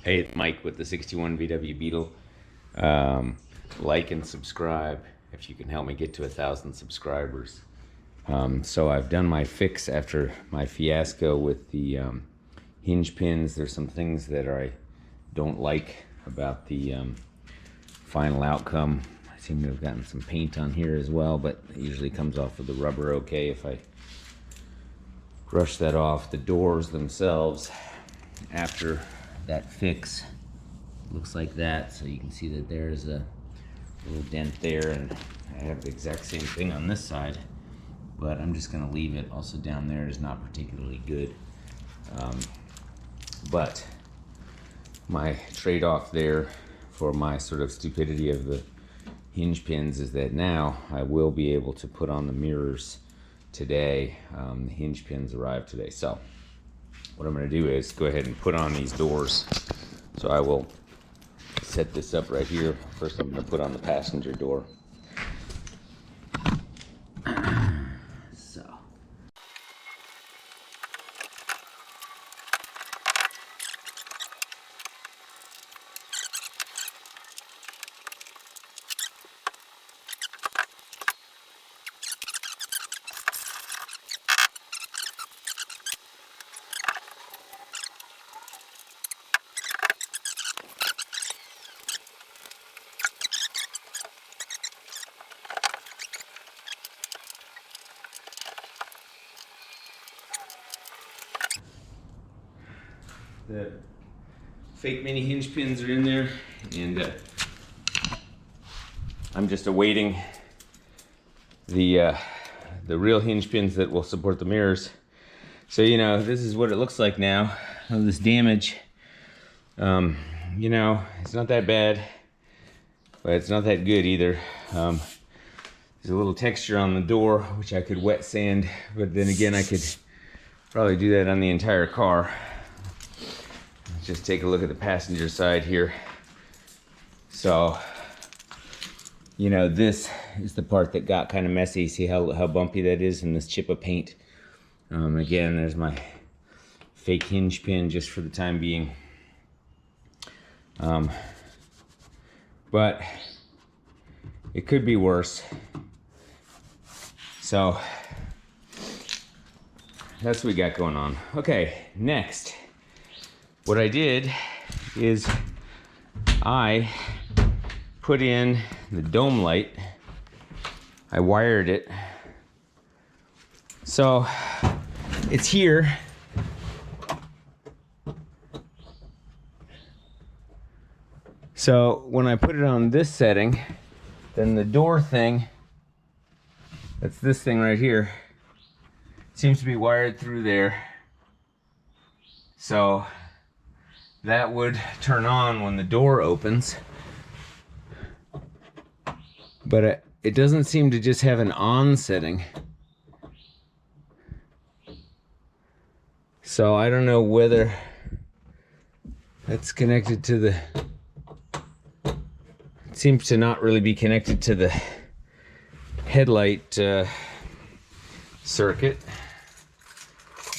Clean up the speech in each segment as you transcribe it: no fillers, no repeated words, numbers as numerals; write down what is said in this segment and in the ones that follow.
Hey, it's Mike with the 61 VW Beetle. Like and subscribe if you can help me get to 1,000 subscribers. So I've done my fix after my fiasco with the hinge pins. There's some things that I don't like about the final outcome. I seem to have gotten some paint on here as well, but it usually comes off with the rubber okay if I brush that off. The doors themselves, after that fix, looks like that. So you can see that there's a little dent there, and I have the exact same thing on this side, but I'm just going to leave it. Also down there is not particularly good, but my trade-off there for my sort of stupidity of the hinge pins is that now I will be able to put on the mirrors today. The hinge pins arrived today, so what I'm going to do is go ahead and put on these doors. So I will set this up right here. First I'm going to put on the passenger door. So the fake mini hinge pins are in there, and I'm just awaiting the real hinge pins that will support the mirrors. So you know, this is what it looks like now of this damage. You know, it's not that bad, but it's not that good either. There's a little texture on the door which I could wet sand, but then again I could probably do that on the entire car. Just take a look at the passenger side here. So, you know, this is the part that got kind of messy. See how bumpy that is in this chip of paint. Again, there's my fake hinge pin just for the time being. But it could be worse. So that's what we got going on. Okay, next. What I did is I put in the dome light. I wired it. So it's here. So when I put it on this setting, then the door thing, that's this thing right here, seems to be wired through there. So that would turn on when the door opens, but it doesn't seem to just have an on setting. So I don't know whether that's connected to the, it seems to not really be connected to the headlight circuit.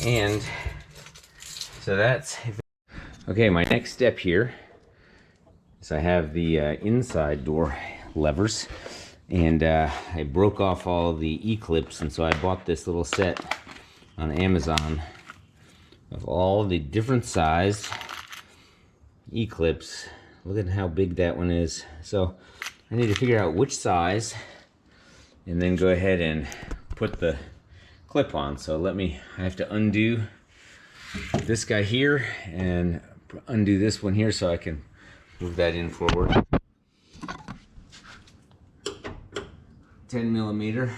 And so that's, okay, my next step here is I have the inside door levers, and I broke off all of the E-clips, and so I bought this little set on Amazon of all the different sized E-clips. Look at how big that one is. So I need to figure out which size and then go ahead and put the clip on. So I have to undo this guy here and undo this one here so I can move that in forward. 10 millimeter.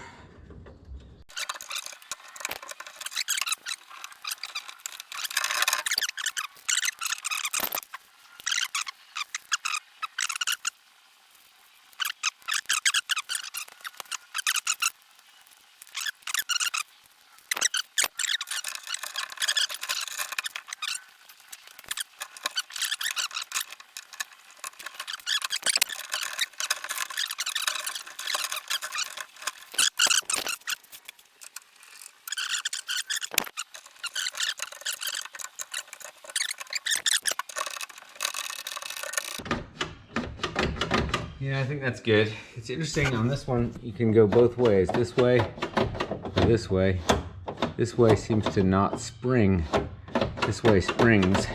Yeah, I think that's good. It's interesting on this one, you can go both ways. This way or this way. This way seems to not spring. This way springs.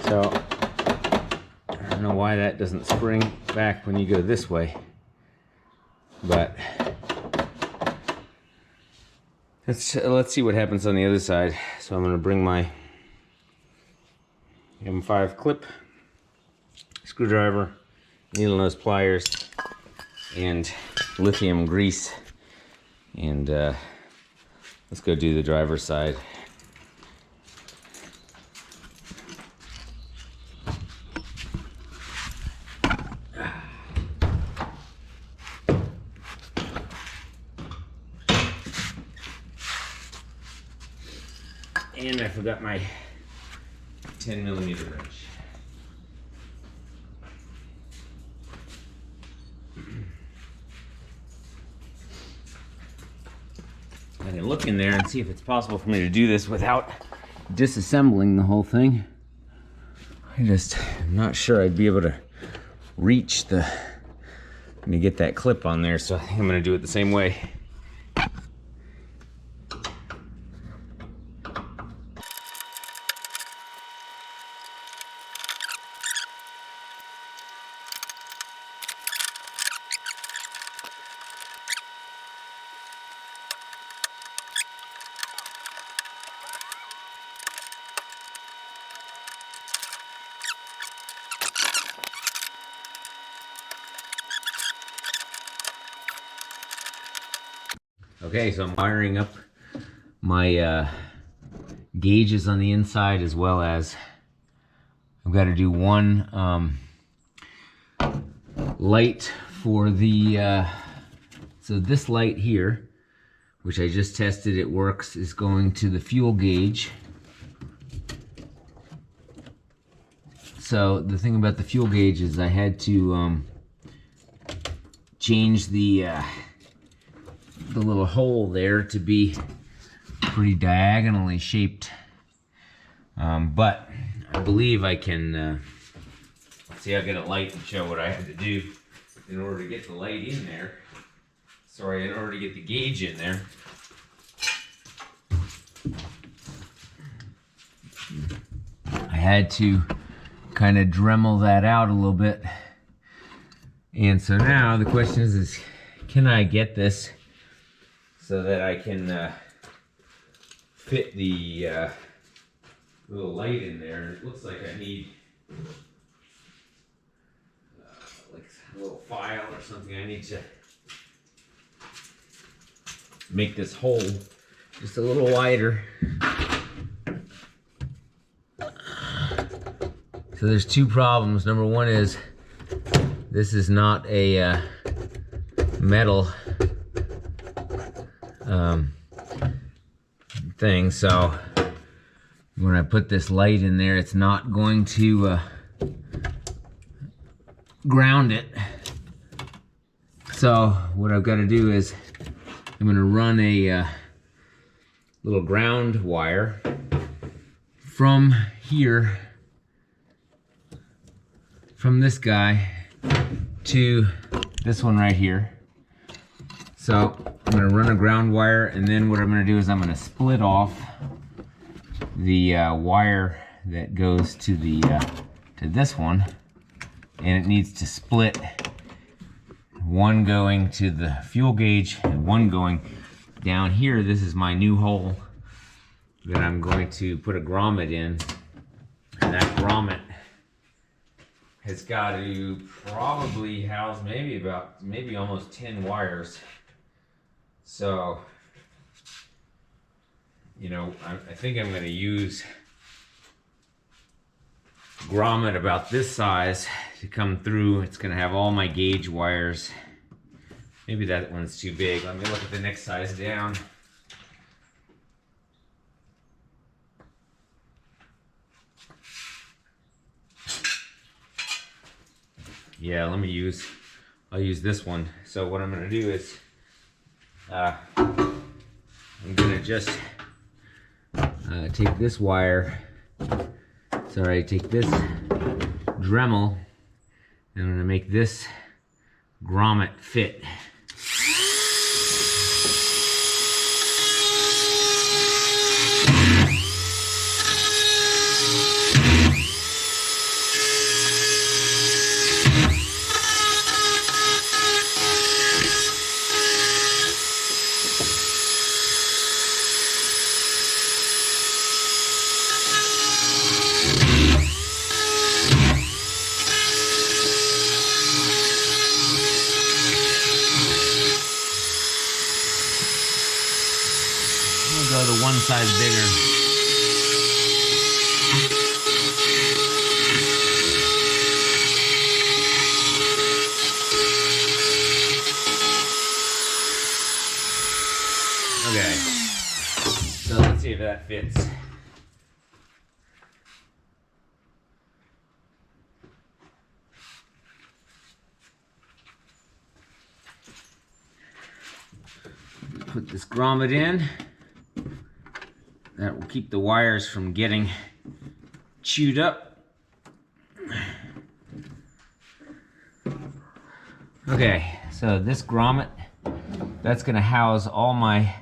So I don't know why that doesn't spring back when you go this way. But let's see what happens on the other side. So I'm going to bring my M5 clip, screwdriver, needle nose pliers, and lithium grease, and let's go do the driver's side. And I forgot my 10mm wrench. I can look in there and see if it's possible for me to do this without disassembling the whole thing. I'm not sure I'd be able to reach to get that clip on there, so I think I'm going to do it the same way. Okay, so I'm wiring up my gauges on the inside, as well as I've got to do one light for the, so this light here, which I just tested, it works, is going to the fuel gauge. So the thing about the fuel gauge is I had to change the little hole there to be pretty diagonally shaped, but I believe I can see. I'll get a light and show what I had to do in order to get the light in there. Sorry, in order to get the gauge in there. I had to kind of Dremel that out a little bit, and so now the question is can I get this so that I can fit the little light in there? It looks like I need like a little file or something. I need to make this hole just a little wider. So there's two problems. Number one is this is not a metal thing, so when I put this light in there, it's not going to ground it. So what I've got to do is I'm going to run a little ground wire from here, from this guy to this one right here. So I'm going to run a ground wire, and then what I'm going to do is I'm going to split off the wire that goes to the to this one, and it needs to split, one going to the fuel gauge and one going down here. This is my new hole that I'm going to put a grommet in, and that grommet has got to probably house maybe almost 10 wires. So, you know, I think I'm going to use grommet about this size to come through. It's going to have all my gauge wires. Maybe that one's too big. Let me look at the next size down. Yeah, I'll use this one. So what I'm going to do is I'm gonna just take this wire, take this Dremel, And I'm gonna make this grommet fit. Go the one side bigger. Okay, so let's see if that fits. Put this grommet in. That will keep the wires from getting chewed up. Okay, so this grommet, that's gonna house all my,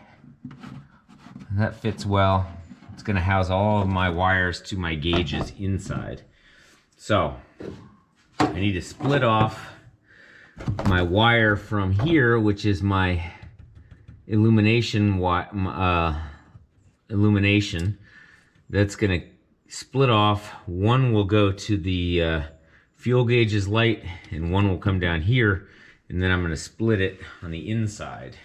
that fits well. It's gonna house all of my wires to my gauges inside. So, I need to split off my wire from here, which is my illumination that's gonna split off. One will go to the fuel gauge's light and one will come down here, and then I'm gonna split it on the inside.